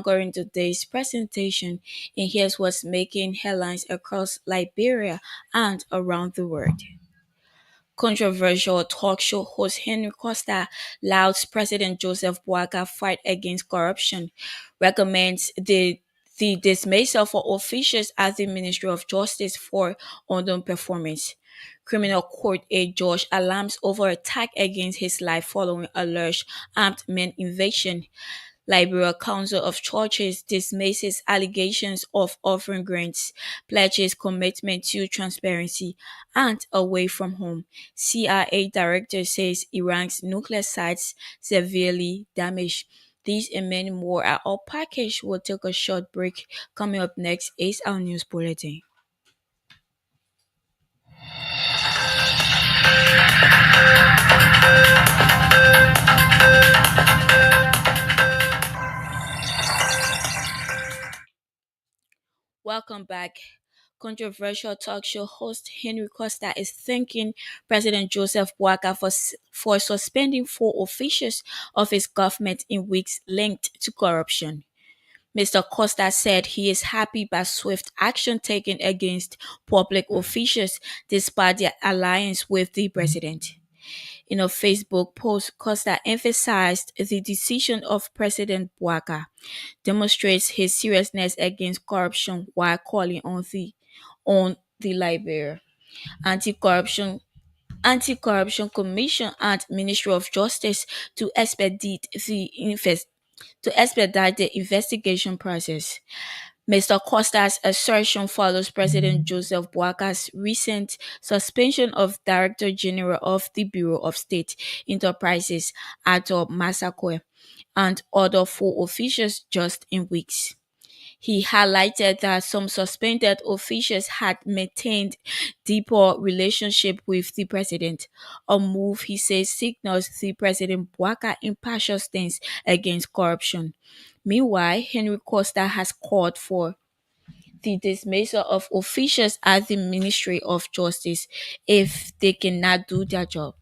anchoring today's presentation, and here's what's making headlines across Liberia and around the world. Controversial talk show host Henry Costa louds President Joseph Boakai fight against corruption, recommends the dismissal for officials at the Ministry of Justice for underperformance. Criminal court aide George alarms over attack against his life following alleged armed men invasion. Liberia Council of Churches dismisses allegations of offering grants, pledges commitment to transparency, and away from home. CIA director says Iran's nuclear sites severely damaged. These and many more are all packaged. We'll take a short break. Coming up next is our news bulletin. Welcome back. Controversial talk show host Henry Costa is thanking President Joseph Boakai for suspending four officials of his government in weeks linked to corruption. Mr. Costa said he is happy by swift action taken against public officials despite their alliance with the president. In a Facebook post, Costa emphasized the decision of President Boakai demonstrates his seriousness against corruption while calling on the Liberia Anti-Corruption Anti-Corruption Commission and Ministry of Justice to expedite the investigation process. Mr. Costa's assertion follows President Joseph Boakai's recent suspension of Director General of the Bureau of State Enterprises, Arthur Masakwe, and other four officials just in weeks. He highlighted that some suspended officials had maintained deeper relationship with the president, a move he says signals the President Boakai impartial stance against corruption. Meanwhile, Henry Costa has called for the dismissal of officials at the Ministry of Justice if they cannot do their job.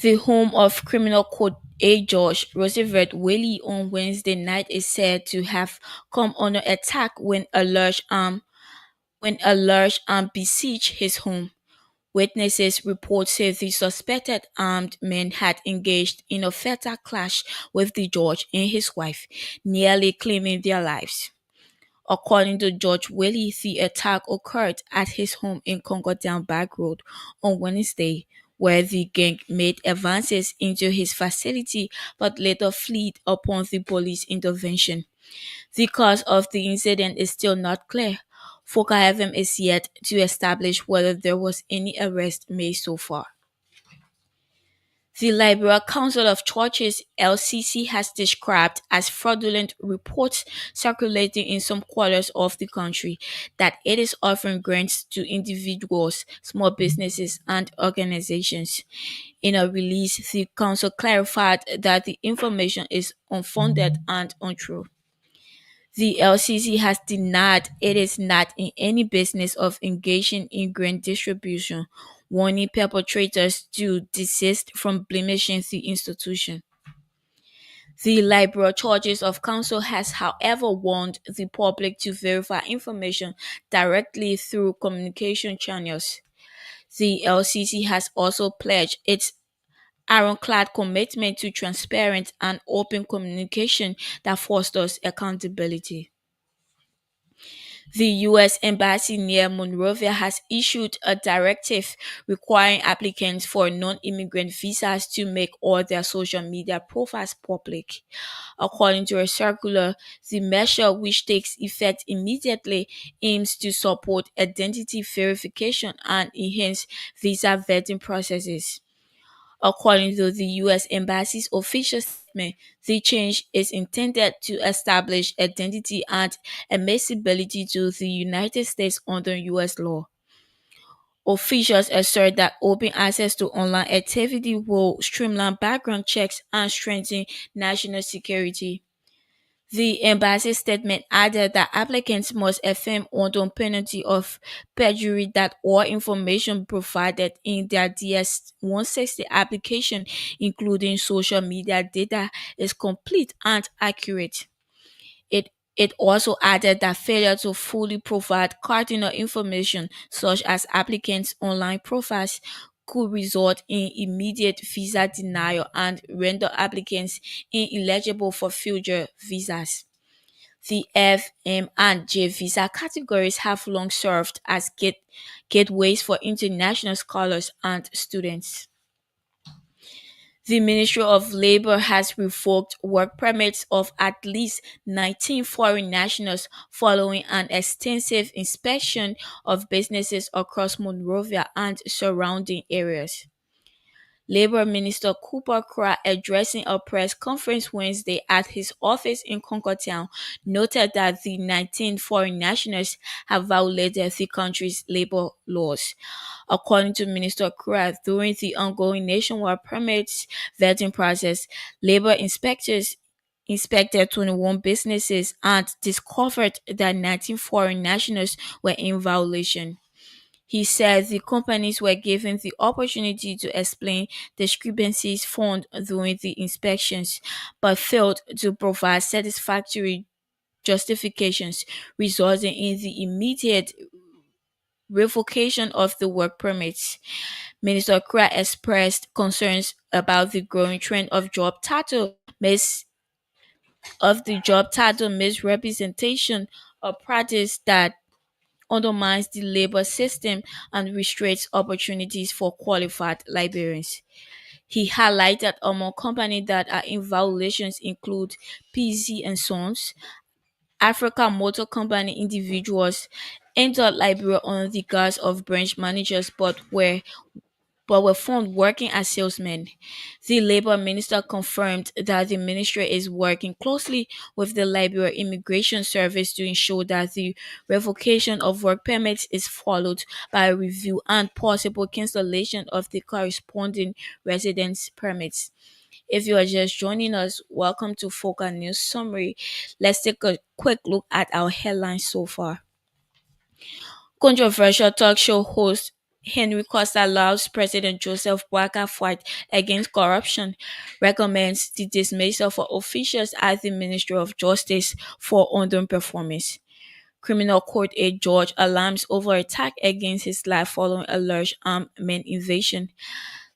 The home of criminal court A. George Roosevelt Willie on Wednesday night is said to have come under attack when a large arm besieged his home. Witnesses report say the suspected armed men had engaged in a fatal clash with the judge and his wife, nearly claiming their lives. According to Judge Willie, the attack occurred at his home in Congo Down Back Road on Wednesday, where the gang made advances into his facility but later fled upon the police intervention. The cause of the incident is still not clear. Foka FM is yet to establish whether there was any arrest made so far. The Liberal Council of Churches (LCC) has described as fraudulent reports circulating in some quarters of the country that it is offering grants to individuals, small businesses, and organizations. In a release, the council clarified that the information is unfounded and untrue. The LCC has denied it is not in any business of engaging in grant distribution, warning perpetrators to desist from blemishing the institution. The Liberal Churches of Council has, however, warned the public to verify information directly through communication channels. The LCC has also pledged its ironclad commitment to transparent and open communication that fosters accountability. The U.S. Embassy near Monrovia has issued a directive requiring applicants for non-immigrant visas to make all their social media profiles public. According to a circular, the measure, which takes effect immediately, aims to support identity verification and enhance visa vetting processes. According to the U.S. Embassy's official statement, the change is intended to establish identity and admissibility to the United States under U.S. law. Officials assert that open access to online activity will streamline background checks and strengthen national security. The embassy statement added that applicants must affirm under penalty of perjury that all information provided in their DS-160 application, including social media data, is complete and accurate. It also added that failure to fully provide cardinal information, such as applicants' online profiles, could result in immediate visa denial and render applicants ineligible for future visas. The F, M, and J visa categories have long served as gateways for international scholars and students. The Ministry of Labor has revoked work permits of at least 19 foreign nationals following an extensive inspection of businesses across Monrovia and surrounding areas. Labor Minister Cooper Cry, addressing a press conference Wednesday at his office in Concordtown, noted that the 19 foreign nationals have violated the country's labor laws. According to Minister Cry, during the ongoing nationwide permits vetting process, labor inspectors inspected 21 businesses and discovered that 19 foreign nationals were in violation. He said the companies were given the opportunity to explain discrepancies found during the inspections, but failed to provide satisfactory justifications, resulting in the immediate revocation of the work permits. Minister Kra expressed concerns about the growing trend of job title misrepresentation, a practice that undermines the labor system and restricts opportunities for qualified librarians. He highlighted among companies that are in violations include PZ and Sons, Africa Motor Company individuals entered Liberia under the guise of branch managers but were found working as salesmen. The Labour Minister confirmed that the ministry is working closely with the Liberia Immigration Service to ensure that the revocation of work permits is followed by a review and possible cancellation of the corresponding residence permits. If you are just joining us, welcome to Foca News Summary. Let's take a quick look at our headlines so far. Controversial talk show host Henry Costa allows President Joseph Boakai fight against corruption, recommends the dismissal for officials at the Ministry of Justice for underperformance. Criminal court aide judge alarms over attack against his life following alleged armed men invasion.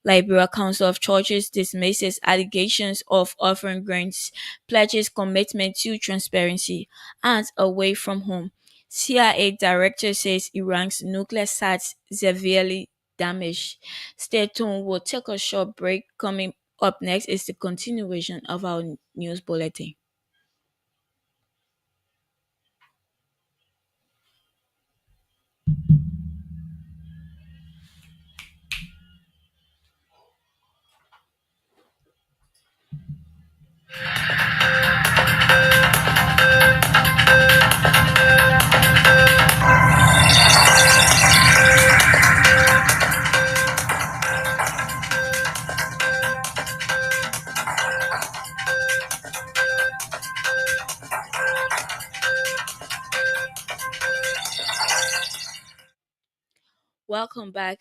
Liberia Council of Churches dismisses allegations of offering grants, pledges commitment to transparency, and away from home. CIA director says Iran's nuclear sites severely damaged. Stay tuned, we'll take a short break. Coming up next is the continuation of our news bulletin. Welcome back.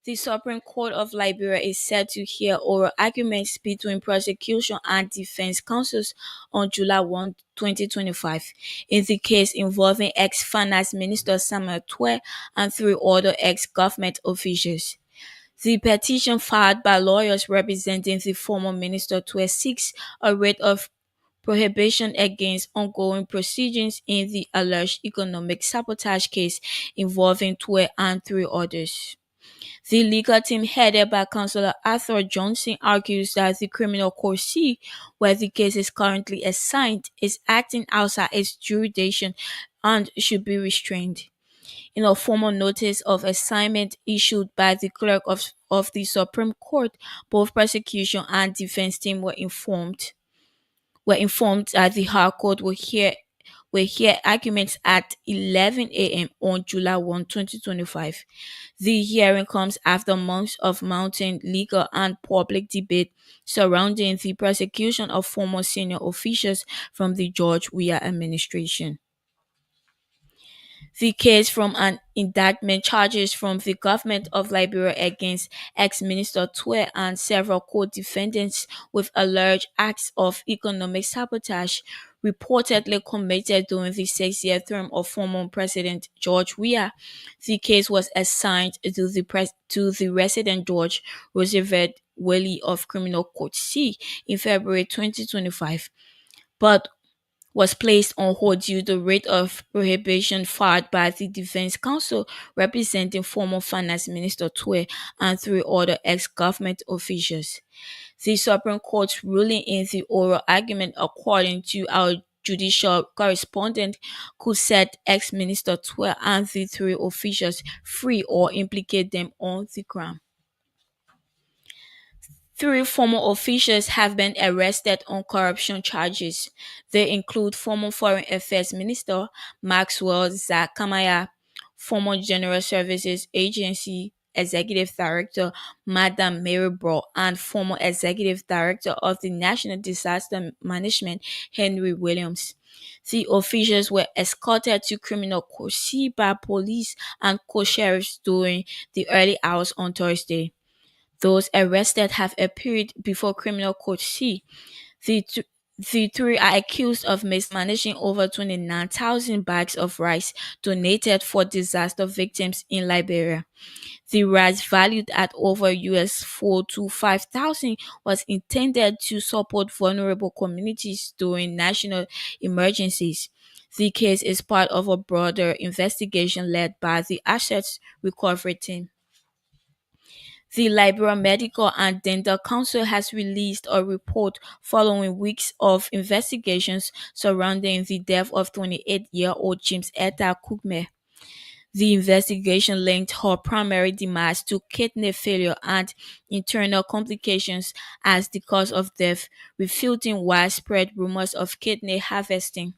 The Supreme Court of Liberia is set to hear oral arguments between prosecution and defense counsels on July 1, 2025, in the case involving ex-finance minister Samuel Twe and three other ex-government officials. The petition filed by lawyers representing the former minister Twe seeks a writ of prohibition against ongoing proceedings in the alleged economic sabotage case involving Twe and three others. The legal team headed by Councillor Arthur Johnson argues that the Criminal Court C, where the case is currently assigned, is acting outside its jurisdiction and should be restrained. In a formal notice of assignment issued by the clerk of the Supreme Court, both prosecution and defense team were informed that the High Court will hear arguments at 11 a.m. on July 1, 2025. The hearing comes after months of mounting legal and public debate surrounding the prosecution of former senior officials from the George Weah administration. The case from an indictment charges from the government of Liberia against ex-minister Twe and several co-defendants with alleged acts of economic sabotage reportedly committed during the 6-year term of former President George Weah. The case was assigned to the resident George Roosevelt Wiley of Criminal Court C in February 2025, but was placed on hold due to the writ of prohibition filed by the defense counsel representing former finance minister Twe and three other ex-government officials. The Supreme Court's ruling in the oral argument, according to our judicial correspondent, could set ex-minister Twe and the three officials free or implicate them on the crime. Three former officials have been arrested on corruption charges. They include former Foreign Affairs Minister Maxwell Zakamaya, former General Services Agency Executive Director Madam Mary Brough, and former Executive Director of the National Disaster Management Henry Williams. The officials were escorted to criminal court by police and co-sheriffs during the early hours on Thursday. Those arrested have appeared before criminal court C. The, th- the three are accused of mismanaging over 29,000 bags of rice donated for disaster victims in Liberia. The rice, valued at over US 4 to 5,000, was intended to support vulnerable communities during national emergencies. The case is part of a broader investigation led by the Assets Recovery Team. The Liberia Medical and Dental Council has released a report following weeks of investigations surrounding the death of 28-year-old James Etta Cookme. The investigation linked her primary demise to kidney failure and internal complications as the cause of death, refuting widespread rumors of kidney harvesting.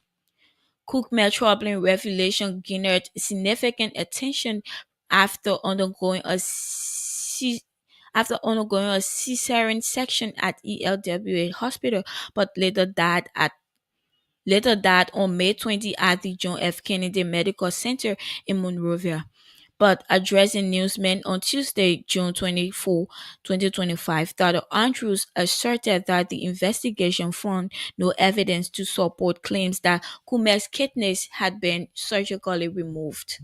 Cookme's troubling revelation garnered significant attention after undergoing a cesarean section at ELWA Hospital, but later died on May 20 at the John F. Kennedy Medical Center in Monrovia. But addressing newsmen on Tuesday, June 24, 2025, Dr. Andrews asserted that the investigation found no evidence to support claims that Kume's kidneys had been surgically removed.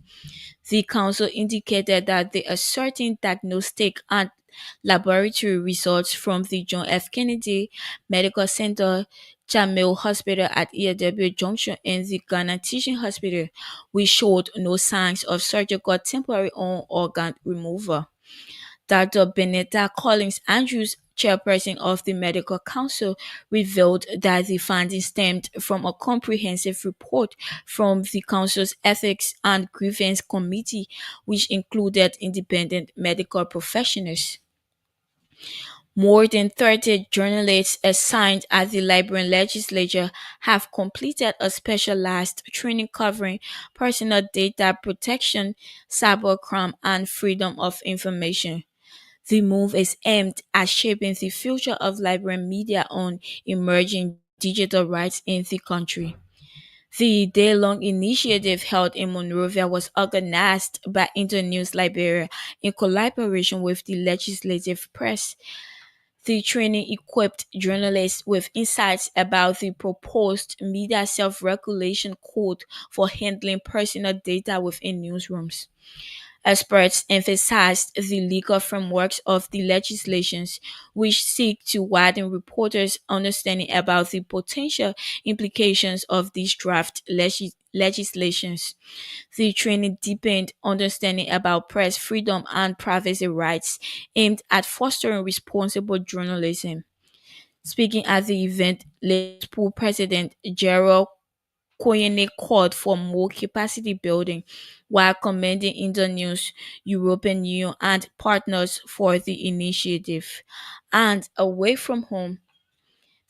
The council indicated that they are certain diagnostic and laboratory results from the John F. Kennedy Medical Center, Jamil Hospital at EW Junction, and the Ghana Teaching Hospital, which showed no signs of surgical temporary organ removal. Dr. Benetta Collins Andrews, chairperson of the Medical Council, revealed that the findings stemmed from a comprehensive report from the Council's Ethics and Grievance Committee, which included independent medical professionals. More than 30 journalists assigned at the Liberian legislature have completed a specialized training covering personal data protection, cybercrime, and freedom of information. The move is aimed at shaping the future of Liberian media on emerging digital rights in the country. The day-long initiative held in Monrovia was organized by Internews Liberia in collaboration with the Legislative Press. The training equipped journalists with insights about the proposed media self-regulation code for handling personal data within newsrooms. Experts emphasized the legal frameworks of the legislations, which seek to widen reporters' understanding about the potential implications of these draft legislations. The training deepened understanding about press freedom and privacy rights, aimed at fostering responsible journalism. Speaking at the event, Liverpool President Gerald Koyenig called for more capacity building while commending Internews, European Union, and partners for the initiative. And away from home,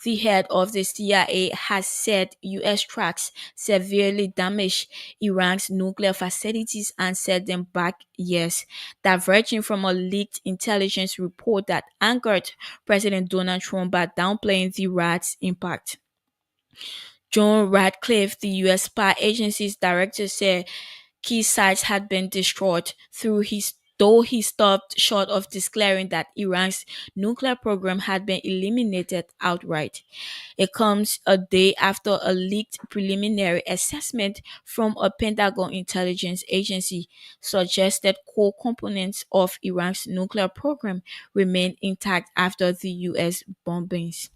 The head of the CIA has said U.S. strikes severely damaged Iran's nuclear facilities and set them back years, diverging from a leaked intelligence report that angered President Donald Trump by downplaying the raid's impact. John Radcliffe, the U.S. spy agency's director, said key sites had been destroyed though he stopped short of declaring that Iran's nuclear program had been eliminated outright. It comes a day after a leaked preliminary assessment from a Pentagon intelligence agency suggested core components of Iran's nuclear program remained intact after the US bombings.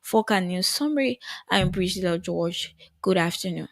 For Can News Summary, I'm Bridget George. Good afternoon.